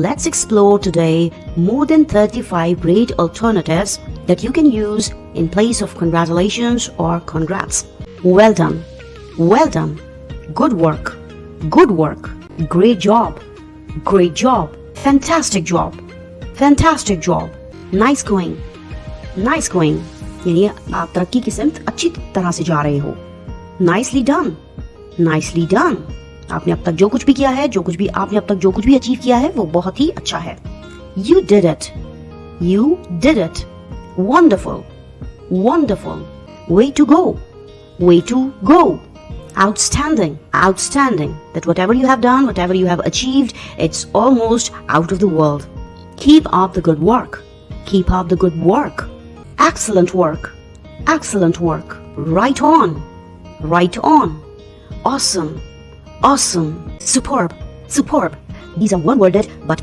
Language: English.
Let's explore today more than 35 great alternatives that you can use in place of congratulations or congrats. Well done. Well done. Good work. Good work. Great job. Great job. Fantastic job. Fantastic job. Nice going. Nice going. यानी आप तरक्की की सिमत अच्छी तरह से जा रहे हो. Nicely done. Nicely done. आपने अब तक जो कुछ भी किया है, आपने अब तक जो कुछ भी अचीव किया है, वो बहुत ही अच्छा है. You did it. You did it. Wonderful. Wonderful. Way to go. Way to go. Outstanding. Outstanding. That whatever you have done, whatever you have achieved, it's almost out of the world. Keep up the good work. Keep up the good work. Excellent work. Excellent work. Right on. Right on. Awesome. Awesome. Superb. Superb. These are one-worded but